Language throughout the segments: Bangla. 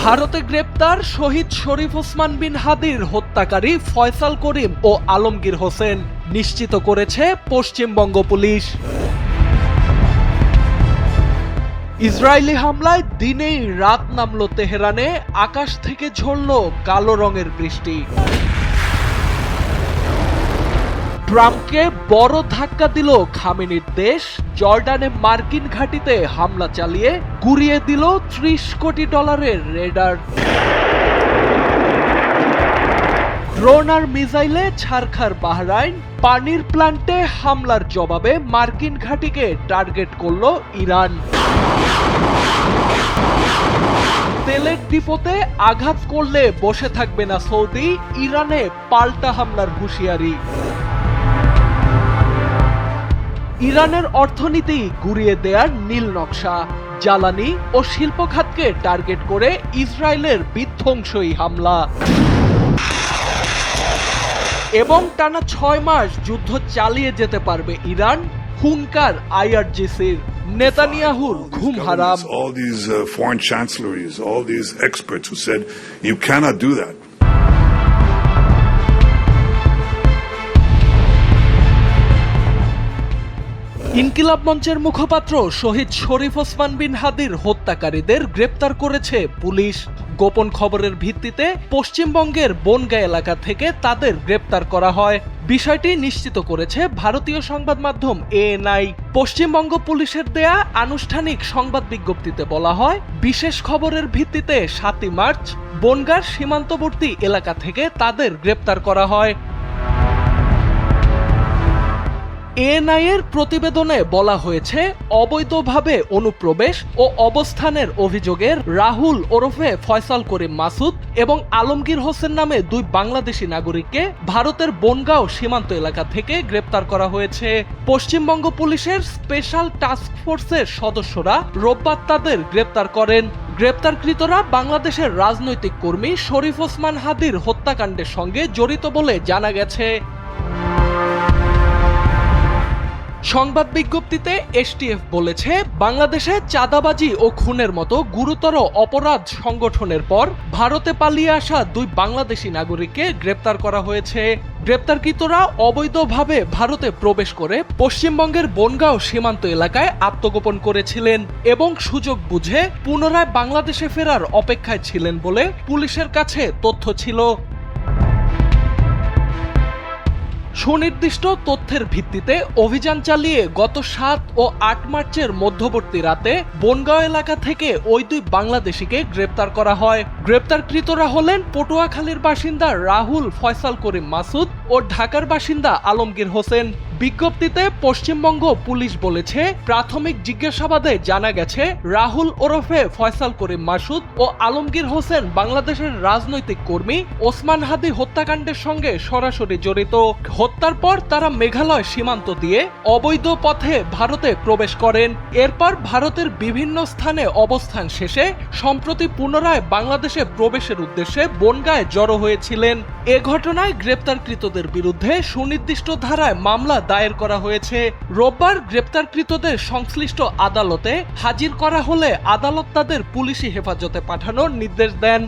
ভারতে গ্রেপ্তার শহীদ শরীফ ওসমান বিন হাদির হত্যাকারী ফয়সাল করিম ও আলমগীর হোসেন নিশ্চিত করেছে পশ্চিমবঙ্গ পুলিশ। ইসরায়েলি হামলায় দিনেই রাত নামল তেহরানে, আকাশ থেকে ঝরল কালো রঙের বৃষ্টি। ট্রাম্পকে বড় ধাক্কা দিল খামেনির দেশ, জর্ডানে মার্কিন ঘাঁটিতে হামলা চালিয়ে গুঁড়িয়ে দিল $30 কোটি রেডার। ড্রোন আর মিসাইলে ছারখার বাহরাইন, পানির প্ল্যান্টে হামলার জবাবে মার্কিন ঘাঁটিকে টার্গেট করল ইরান। তেলের ডিপোতে আঘাত করলে বসে থাকবে না সৌদি, ইরানে পাল্টা হামলার হুঁশিয়ারি। ইরানের অর্থনীতি গুঁড়িয়ে দেয়ার নীল নকশা, জ্বালানি ও শিল্প খাতকে টার্গেট করে ইসরায়েলের বিধ্বংসী হামলা। এবং টানা 6 মাস যুদ্ধ চালিয়ে যেতে পারবে ইরান, হুঙ্কার আইআরজিসির। নেতানিয়াহুর ঘুম হারাম। All these foreign chancelleries, all these experts who said you cannot do that. ইনকিলাব মঞ্চের মুখপাত্র শহীদ শরীফ ওসমান বিন হাদির হত্যাকারীদের গ্রেপ্তার করেছে পুলিশ। গোপন খবরের ভিত্তিতে পশ্চিমবঙ্গের বনগাঁ এলাকা থেকে তাদের গ্রেপ্তার করা হয়। বিষয়টি নিশ্চিত করেছে ভারতীয় সংবাদ মাধ্যম এএনআই। পশ্চিমবঙ্গ পুলিশের দেয়া আনুষ্ঠানিক সংবাদ বিজ্ঞপ্তিতে বলা হয়, বিশেষ খবরের ভিত্তিতে 7 মার্চ বনগাঁর সীমান্তবর্তী এলাকা থেকে তাদের গ্রেপ্তার করা হয়। এএনআই এর প্রতিবেদনে বলা হয়েছে, অবৈধভাবে অনুপ্রবেশ ও অবস্থানের অভিযোগে রাহুল ওরফে ফয়সাল করিম মাসুদ এবং আলমগীর হোসেন নামে 2 বাংলাদেশি নাগরিককে ভারতের বনগাঁও সীমান্ত এলাকা থেকে গ্রেপ্তার করা হয়েছে। পশ্চিমবঙ্গ পুলিশের স্পেশাল টাস্ক ফোর্সের সদস্যরা রোববার তাদের গ্রেপ্তার করেন। গ্রেপ্তারকৃতরা বাংলাদেশের রাজনৈতিক কর্মী শরীফ ওসমান হাদির হত্যাকাণ্ডের সঙ্গে জড়িত বলে জানা গেছে। সংবাদ বিজ্ঞপ্তিতে এসটিএফ বলেছে, বাংলাদেশে চাঁদাবাজি ও খুনের মতো গুরুতর অপরাধ সংগঠনের পর ভারতে পালিয়ে আসা 2 বাংলাদেশি নাগরিককে গ্রেপ্তার করা হয়েছে। গ্রেপ্তারকৃতরা অবৈধভাবে ভারতে প্রবেশ করে পশ্চিমবঙ্গের বনগাঁও সীমান্ত এলাকায় আত্মগোপন করেছিলেন এবং সুযোগ বুঝে পুনরায় বাংলাদেশে ফেরার অপেক্ষায় ছিলেন বলে পুলিশের কাছে তথ্য ছিল। সুনির্দিষ্ট তথ্যের ভিত্তিতে অভিযান চালিয়ে গত 7 ও 8 মার্চের মধ্যবর্তী রাতে বনগাঁও এলাকা থেকে ওই 2 বাংলাদেশিকে গ্রেপ্তার করা হয়। গ্রেপ্তারকৃতরা হলেন পটুয়াখালীর বাসিন্দা রাহুল ফয়সাল করিম মাসুদ ও ঢাকার বাসিন্দা আলমগীর হোসেন। বিজ্ঞপ্তিতে পশ্চিমবঙ্গ পুলিশ বলেছে, প্রাথমিক জিজ্ঞাসাবাদে জানা গেছে রাহুল ওরফে ফয়সাল করিম মাসুদ ও আলমগীর হোসেন বাংলাদেশের রাজনৈতিক কর্মী ওসমান হাদি হত্যাকাণ্ডের সঙ্গে সরাসরি জড়িত। হত্যার পর তারা মেঘালয় সীমান্ত দিয়ে অবৈধ পথে ভারতে প্রবেশ করেন। এরপর ভারতের বিভিন্ন স্থানে অবস্থান শেষে সম্প্রতি পুনরায় বাংলাদেশে প্রবেশের উদ্দেশ্যে বনগাঁয় জড়ো হয়েছিলেন। এ ঘটনায় গ্রেপ্তারকৃতদের বিরুদ্ধে সুনির্দিষ্ট ধারায় মামলা দায়ের করা হয়েছে। রোববার গ্রেপ্তারকৃতদের সংশ্লিষ্ট আদালতে হাজির করা হলে আদালত তাদের পুলিশি হেফাজতে পাঠানোর নির্দেশ দেন।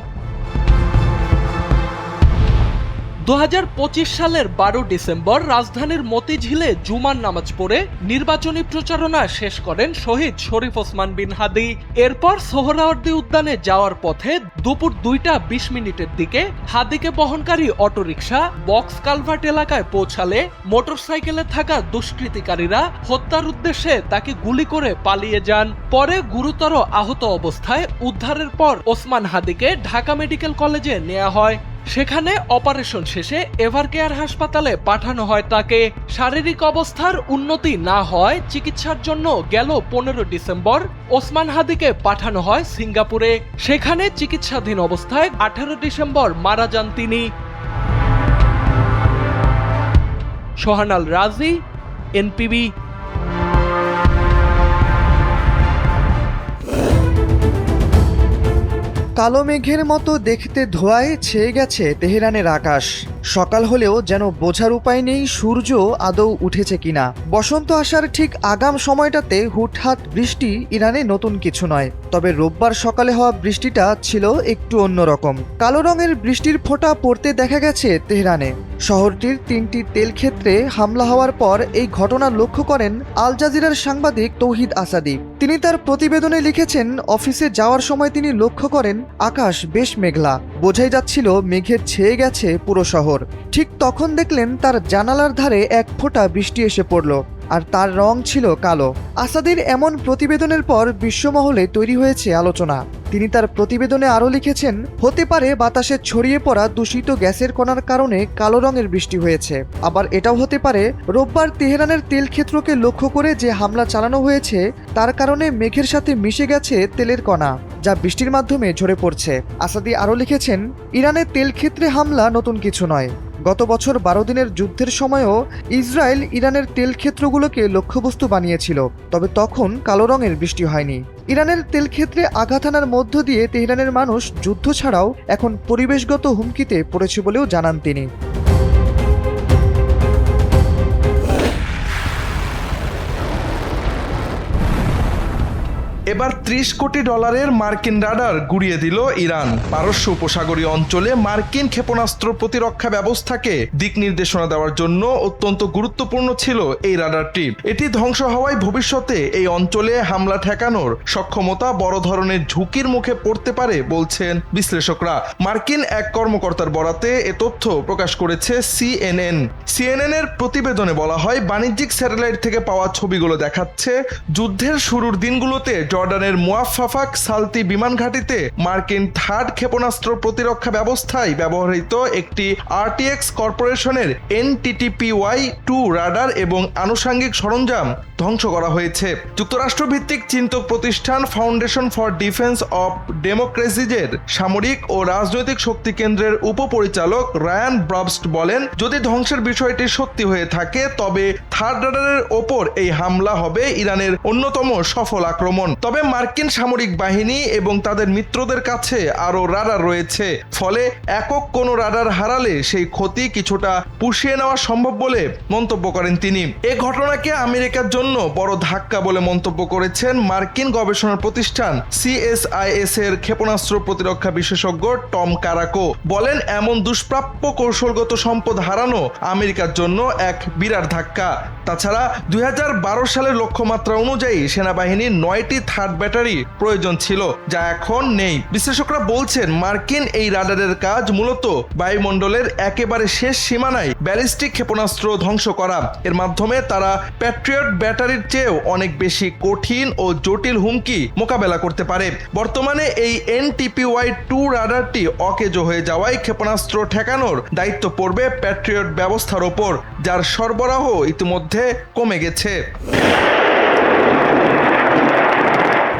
2025 সালের 12 ডিসেম্বর রাজধানীর মতিঝিলে জুমার নামাজ পড়ে নির্বাচনী প্রচারণা শেষ করেন শহীদ শরীফ ওসমান বিন হাদি। এরপর সোহরাওয়ার্দী উদ্যানে যাওয়ার পথে দুপুর 2:20 দিকে হাদিকে বহনকারী অটোরিকশা বক্স কালভার্ট এলাকায় পৌঁছালে মোটরসাইকেলে থাকা দুষ্কৃতিকারীরা হত্যার উদ্দেশ্যে তাকে গুলি করে পালিয়ে যান। পরে গুরুতর আহত অবস্থায় উদ্ধারের পর ওসমান হাদিকে ঢাকা মেডিকেল কলেজে নেওয়া হয়। সেখানে অপারেশন শেষে এভারকেয়ার হাসপাতালে পাঠানো হয় তাকে। শারীরিক অবস্থার উন্নতি না হয় চিকিৎসার জন্য গেল 15 ডিসেম্বর ওসমান হাদিকে পাঠানো হয় সিঙ্গাপুরে। সেখানে চিকিৎসাধীন অবস্থায় 18 ডিসেম্বর মারা যান তিনি। সোহানাল রাজি, এনপিবি। কালো মেঘের মতো দেখতে ধোঁয়ায় ছেয়ে গেছে তেহরানের আকাশ। সকাল হলেও যেন বোঝার উপায় নেই সূর্য আদৌ উঠেছে কিনা। বসন্ত আসার ঠিক আগাম সময়টাতে হুটহাট বৃষ্টি ইরানে নতুন কিছু নয়, তবে রোববার সকালে হওয়া বৃষ্টিটা ছিল একটু অন্যরকম। কালো রঙের বৃষ্টির ফোঁটা পড়তে দেখা গেছে তেহরানে। শহরটির 3টি তেল ক্ষেত্রে হামলা হওয়ার পর এই ঘটনা লক্ষ্য করেন আল জাজিরার সাংবাদিক তৌহিদ আসাদি। তিনি তার প্রতিবেদনে লিখেছেন, অফিসে যাওয়ার সময় তিনি লক্ষ্য করেন আকাশ বেশ মেঘলা, বোঝাই যাচ্ছিল মেঘে ছেয়ে গেছে পুরো শহর। ঠিক তখন দেখলেন তার জানালার ধারে এক ফোঁটা বৃষ্টি এসে পড়ল, আর তার রং ছিল কালো। আসাদির এমন প্রতিবেদনের পর বিশ্বমহলে তৈরি হয়েছে আলোচনা। তিনি তার প্রতিবেদনে আরও লিখেছেন, হতে পারে বাতাসে ছড়িয়ে পড়া দূষিত গ্যাসের কণার কারণে কালো রঙের বৃষ্টি হয়েছে। আবার এটাও হতে পারে রোববার তেহরানের তেল ক্ষেত্রকে লক্ষ্য করে যে হামলা চালানো হয়েছে তার কারণে মেঘের সাথে মিশে গেছে তেলের কণা, যা বৃষ্টির মাধ্যমে ঝরে পড়ছে। আসাদি আরও লিখেছেন, ইরানের তেল ক্ষেত্রে হামলা নতুন কিছু নয়। গত বছর 12 দিনের যুদ্ধের সময়ও ইসরায়েল ইরানের তেল ক্ষেত্রগুলোকে লক্ষ্যবস্তু বানিয়েছিল, তবে তখন কালো রঙের বৃষ্টি হয়নি। ইরানের তেল ক্ষেত্রে আঘাত হানার মধ্য দিয়ে তেহরানের মানুষ যুদ্ধ ছাড়াও এখন পরিবেশগত হুমকিতে পড়েছে বলেও জানান তিনি। এবার 30 কোটি ডলারের মার্কিন রাডার গুড়িয়ে দিল ইরান। পারস্য উপসাগরীয় অঞ্চলে মার্কিন ক্ষেপণাস্ত্র প্রতিরক্ষা ব্যবস্থাকে দিক নির্দেশনা দেওয়ার জন্য অত্যন্ত গুরুত্বপূর্ণ ছিল এই রাডারটি। এটি ধ্বংস হওয়ায় ভবিষ্যতে এই অঞ্চলে হামলা ঠেকানোর সক্ষমতা বড় ধরনের ঝুঁকির মুখে পড়তে পারে বলছেন বিশ্লেষকরা। মার্কিন এক কর্মকর্তার বরাতে এ তথ্য প্রকাশ করেছে সিএনএন এর প্রতিবেদনে বলা হয়, বাণিজ্যিক স্যাটেলাইট থেকে পাওয়া ছবিগুলো দেখাচ্ছে যুদ্ধের শুরুর দিনগুলোতে জর্ডানের মুয়াফফাক সালতি বিমান ঘাঁটিতে মার্কিন থার্ড ক্ষেপণাস্ত্র প্রতিরক্ষা ব্যবস্থায় ব্যবহৃত একটি আরটিএক্স কর্পোরেশনের NTTPY-2 রাডার এবং আনুষঙ্গিক সরঞ্জাম ধ্বংস করা হয়েছে। যুক্তরাষ্ট্র ভিত্তিক চিন্তক প্রতিষ্ঠান ফাউন্ডেশন ফর ডিফেন্স অব ডেমোক্রেসিজের সামরিক ও রাজনৈতিক শক্তি কেন্দ্রের উপপরিচালক রায়ান ব্রাবস্ট বলেন, যদি ধ্বংসের বিষয়টি সত্যি হয়ে থাকে তবে থার্ড রাডারের ওপর এই হামলা হবে ইরানের অন্যতম সফল আক্রমণ। তবে মার্কিন সামরিক বাহিনী এবং তাদের মিত্রদের কাছে আরও রাডার রয়েছে, ফলে একক কোনো রাডার হারালে সেই ক্ষতি কিছুটা পুষিয়ে নেওয়া সম্ভব বলে মন্তব্য করেন তিনি। এ ঘটনাকে আমেরিকার জন্য বড় ধাক্কা বলে মন্তব্য করেছেন মার্কিন গবেষণা প্রতিষ্ঠান CSIS এর ক্ষেপণাস্ত্র প্রতিরক্ষা বিশেষজ্ঞ টম কারাকো। বলেন, এমন দুষ্প্রাপ্য কৌশলগত সম্পদ হারানো আমেরিকার জন্য এক বিরাট ধাক্কা। তাছাড়া 2012 সালের লক্ষ্যমাত্রা অনুযায়ী সেনাবাহিনীর 9টি থার্ড ব্যাটারি প্রয়োজন ছিল, যা এখন নেই। বিশ্লেষকরা বলছেন, মার্কিন এই রাডারের কাজ মূলত বায়ুমণ্ডলের একেবারে শেষ সীমানায় ব্যালিস্টিক ক্ষেপণাস্ত্র ধ্বংস করা। এর মাধ্যমে তারা প্যাট্রিয়ট ব্যাটারির চেয়েও অনেক বেশি কঠিন ও জটিল হুমকি মোকাবেলা করতে পারে। বর্তমানে এই NTPY-2 রাডারটি অকেজো হয়ে যাওয়ায় ক্ষেপণাস্ত্র ঠেকানোর দায়িত্ব পড়বে প্যাট্রিয়ট ব্যবস্থার ওপর, যার সরবরাহ ইতিমধ্যে কমে গেছে।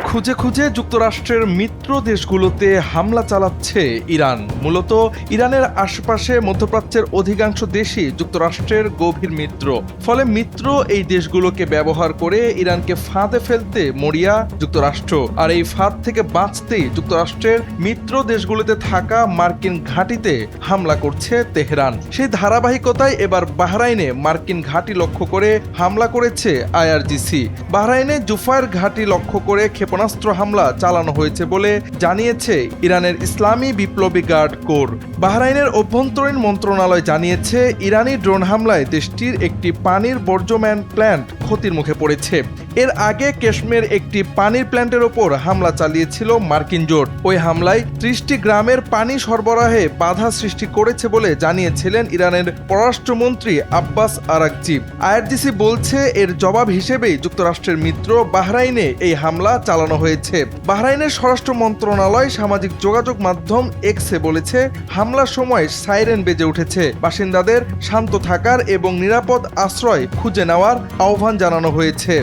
খুঁজে খুঁজে যুক্তরাষ্ট্রের মিত্র দেশগুলোতে হামলা চালাচ্ছে ইরান। মূলত ইরানের আশপাশে মধ্যপ্রাচ্যের অধিকাংশ দেশই যুক্তরাষ্ট্রের গভীর মিত্র, ফলে মিত্র এই দেশগুলোকে ব্যবহার করে ইরানকে ফাঁদে ফেলতে মরিয়া যুক্তরাষ্ট্র। আর এই ফাঁদ থেকে বাঁচতেই যুক্তরাষ্ট্রের মিত্র দেশগুলোতে থাকা মার্কিন ঘাঁটিতে হামলা করছে তেহরান। সেই ধারাবাহিকতায় এবার বাহরাইনে মার্কিন ঘাঁটি লক্ষ্য করে হামলা করেছে IRGC। বাহরাইনে জুফায়ের ঘাঁটি লক্ষ্য করে ক্ষেপণাস্ত্র হামলা চালানো হয়েছে বলে জানিয়েছে ইরানের ইসলামী বিপ্লবী গার্ড কোর। বাহরাইনের অভ্যন্তরীণ মন্ত্রণালয় জানিয়েছে, ইরানি ড্রোন হামলায় দেশটির একটি পানির বর্জ্যমান প্ল্যান্ট ক্ষতির মুখে পড়েছে। এর আগে কেশমের একটি পানির প্ল্যান্টের ওপর হামলা চালিয়েছিল মার্কিন জোট। ওই হামলায় 30টি গ্রামের পানি সরবরাহে বাধা সৃষ্টি করেছে বলে জানিয়েছিলেন ইরানের পররাষ্ট্রমন্ত্রী আব্বাস আরাকচি। IRGC বলছে, এর জবাব হিসেবেই যুক্তরাষ্ট্রের মিত্র বাহরাইনে এই হামলা চালানো হয়েছে। বাহরাইনের স্বরাষ্ট্র মন্ত্রণালয় সামাজিক যোগাযোগ মাধ্যম এক্সে বলেছে, হামলার সময় সাইরেন বেজে উঠেছে। বাসিন্দাদের শান্ত থাকার এবং নিরাপদ আশ্রয় খুঁজে নেওয়ার আহ্বান জানানো হয়েছে।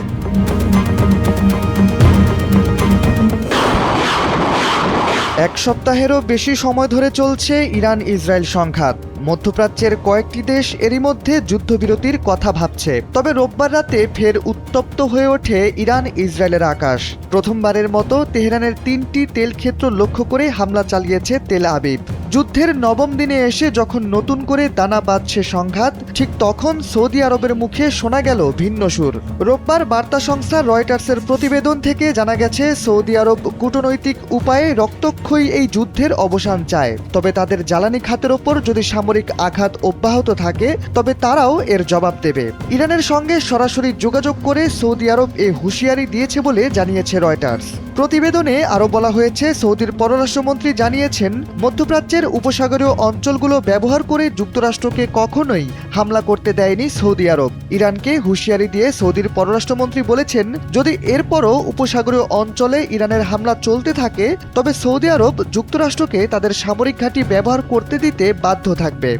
এক সপ্তাহেরও বেশি সময় ধরে চলছে ইরান ইসরায়েল সংঘাত। মধ্যপ্রাচ্যের কয়েকটি দেশ এরই মধ্যে যুদ্ধবিরতির কথা ভাবছে। তবে রোববার রাতে ফের উত্তপ্ত হয়ে ওঠে ইরান ইসরায়েলের আকাশ। প্রথমবারের মতো তেহরানের 3টি তেল ক্ষেত্র লক্ষ্য করে হামলা চালিয়েছে তেল আবিব। যুদ্ধের নবম দিনে এসে যখন নতুন করে দানা বাঁধছে সংঘাত, ঠিক তখন সৌদি আরবের মুখে শোনা গেল ভিন্ন সুর। রোববার বার্তা সংস্থা রয়টার্সের প্রতিবেদন থেকে জানা গেছে সৌদি আরব কূটনৈতিক উপায়ে রক্তক্ষয়ী এই যুদ্ধের অবসান চায়। তবে তাদের জ্বালানি খাতের ওপর যদি সামরিক আঘাত অব্যাহত থাকে তবে তারাও এর জবাব দেবে। ইরানের সঙ্গে সরাসরি যোগাযোগ করে সৌদি আরব এ হুঁশিয়ারি দিয়েছে বলে জানিয়েছে রয়টার্স। প্রতিবেদনে আরও বলা হয়েছে, সৌদির পররাষ্ট্রমন্ত্রী জানিয়েছেন, মধ্যপ্রাচ্যের উপসাগরীয় অঞ্চলগুলো ব্যবহার করে যুক্তরাষ্ট্রকে কখনোই হামলা করতে দেয়নি সৌদি আরব। ইরানকে হুঁশিয়ারি দিয়ে সৌদির পররাষ্ট্রমন্ত্রী বলেছেন, যদি এরপরও উপসাগরীয় অঞ্চলে ইরানের হামলা চলতে থাকে তবে সৌদি আরব যুক্তরাষ্ট্রকে তাদের সামরিক ঘাঁটি ব্যবহার করতে দিতে বাধ্য থাকবে।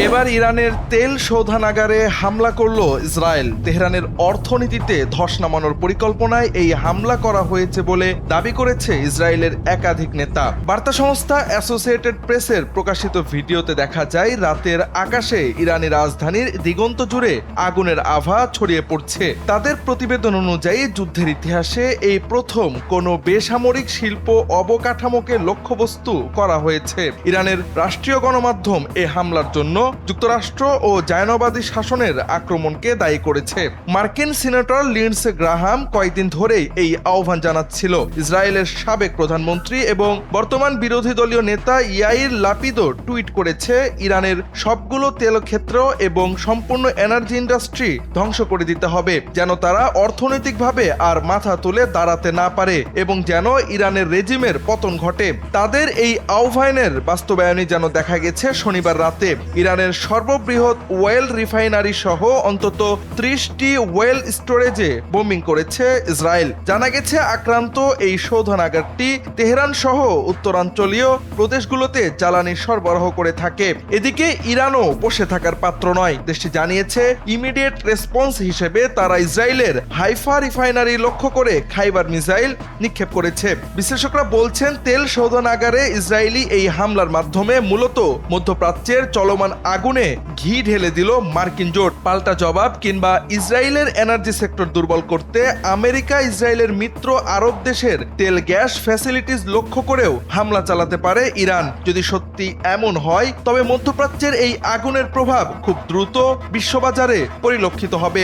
এবার ইরানের তেল শোধনাগারে হামলা করল ইসরায়েল। তেহরানের অর্থনীতিতে ধস নামানোর পরিকল্পনায় এই হামলা করা হয়েছে বলে দাবি করেছে ইসরায়েলের একাধিক নেতা। বার্তা সংস্থা অ্যাসোসিয়েটেড প্রেসের প্রকাশিত ভিডিওতে দেখা যায়, রাতের আকাশে ইরানি রাজধানীর দিগন্ত জুড়ে আগুনের আভা ছড়িয়ে পড়ছে। তাদের প্রতিবেদন অনুযায়ী যুদ্ধের ইতিহাসে এই প্রথম কোনো বেসামরিক শিল্প অবকাঠামোকে লক্ষ্যবস্তু করা হয়েছে। ইরানের রাষ্ট্রীয় গণমাধ্যম এ হামলার জন্য যুক্তরাষ্ট্র ও জায়নবাদী শাসনের আক্রমণকে দায়ী করেছে। মার্কিন সিনেটর লিন্ডসে গ্রাহাম কয়েকদিন ধরেই এই আহ্বান জানাচ্ছিল। ইসরায়েলের সাবেক প্রধানমন্ত্রী এবং বর্তমান বিরোধী দলীয় নেতা ইয়াইর লাপিদও টুইট করেছে, ইরানের সবগুলো তেল ক্ষেত্র এবং সম্পূর্ণ এনার্জি ইন্ডাস্ট্রি ধ্বংস করে দিতে হবে, যেন তারা অর্থনৈতিকভাবে আর মাথা তুলে দাঁড়াতে না পারে এবং যেন ইরানের রেজিমের পতন ঘটে। তাদের এই আহ্বানের বাস্তবায়নই যেন দেখা গেছে শনিবার রাতে। ইরানের সর্ববৃহৎ ওয়েল রিফাইনারি সহ অন্তত 30টি ওয়েল স্টোরেজে বোমিং করেছে ইসরায়েল। জানা গেছে, আক্রান্ত এই শোধনাগারটি তেহরান সহ উত্তরাঞ্চলীয় প্রদেশগুলোতে জ্বালানি সরবরাহ করে থাকে। এদিকে ইরানও বসে থাকার পাত্র নয়। দেশটি জানিয়েছে, ইমিডিয়েট রেসপন্স হিসেবে তারা ইসরায়েলের হাইফা রিফাইনারি লক্ষ্য করে খাইবার মিসাইল নিক্ষেপ করেছে। বিশ্লেষকরা বলছেন, তেল শোধনাগারে ইসরায়েলি এই হামলার মাধ্যমে মূলত মধ্যপ্রাচ্যের চলমান আগুনে ঘি ঢেলে দিল মার্কিন জোট। পাল্টা জবাব কিংবা ইসরায়েলের এনার্জি সেক্টর দুর্বল করতে আমেরিকা ইসরায়েলের মিত্র আরব দেশের তেল গ্যাস ফ্যাসিলিটিস লক্ষ্য করেও হামলা চালাতে পারে ইরান। যদি সত্যি এমন হয় তবে মধ্যপ্রাচ্যের এই আগুনের প্রভাব খুব দ্রুত বিশ্ববাজারে পরিলক্ষিত হবে।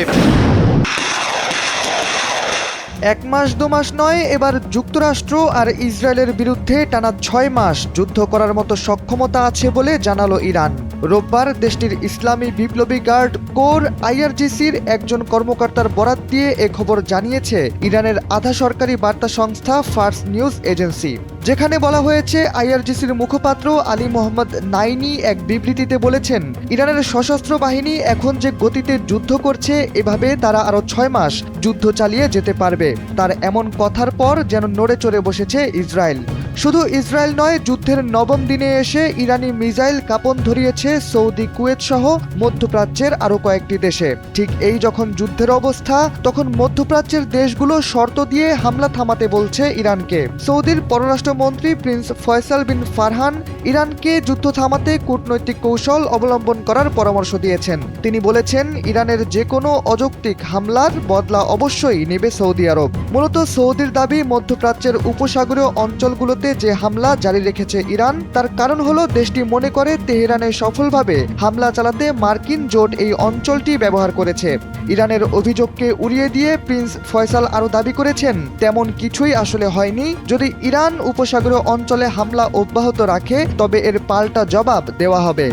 1 মাস 2 মাস নয়, এবার যুক্তরাষ্ট্র আর ইসরায়েলের বিরুদ্ধে টানা 6 মাস যুদ্ধ করার মতো সক্ষমতা আছে বলে জানালো ইরান। রোববার দেশটির ইসলামী বিপ্লবী গার্ড কোর আইআরজিসির একজন কর্মকর্তার বরাত দিয়ে এ খবর জানিয়েছে ইরানের আধা সরকারি বার্তা সংস্থা ফার্স নিউজ এজেন্সি, যেখানে বলা হয়েছে, আইআরজিসির মুখপাত্র আলী মোহাম্মদ নাইনি এক বিবৃতিতে বলেছেন, ইরানের সশস্ত্র বাহিনী এখন যে গতিতে যুদ্ধ করছে, এভাবে তারা আরও 6 মাস যুদ্ধ চালিয়ে যেতে পারবে। তার এমন কথার পর যেন নড়ে চড়ে বসেছে ইসরায়েল। শুধু ইসরায়েল নয়, যুদ্ধের নবম দিনে এসে ইরানি মিসাইল কাঁপন ধরিয়েছে সৌদি, কুয়েত সহ মধ্যপ্রাচ্যের আরও কয়েকটি দেশে। ঠিক এই যখন যুদ্ধের অবস্থা, তখন মধ্যপ্রাচ্যের দেশগুলো শর্ত দিয়ে হামলা থামাতে বলছে ইরানকে। সৌদির পররাষ্ট্রমন্ত্রী প্রিন্স ফয়সাল বিন ফারহান ইরানকে যুদ্ধ থামাতে কূটনৈতিক কৌশল অবলম্বন করার পরামর্শ দিয়েছেন। তিনি বলেছেন, ইরানের যে কোনো অযৌক্তিক হামলার বদলা অবশ্যই নেবে সৌদি আরব। মূলত সৌদির দাবি, মধ্যপ্রাচ্যের উপসাগরীয় অঞ্চলগুলোতে যে হামলা জারি রেখেছে ইরান, তার কারণ হলো দেশটি মনে করে তেহরানে সফলভাবে হামলা চালাতে মার্কিন জোট এই অঞ্চলটি ব্যবহার করেছে। ইরানের অভিযোগকে উড়িয়ে দিয়ে প্রিন্স ফয়সাল আরও দাবি করেছেন, তেমন কিছুই আসলে হয়নি। যদি ইরান উপসাগরীয় অঞ্চলে হামলা অব্যাহত রাখে তবে এর পাল্টা জবাব দেওয়া হবে।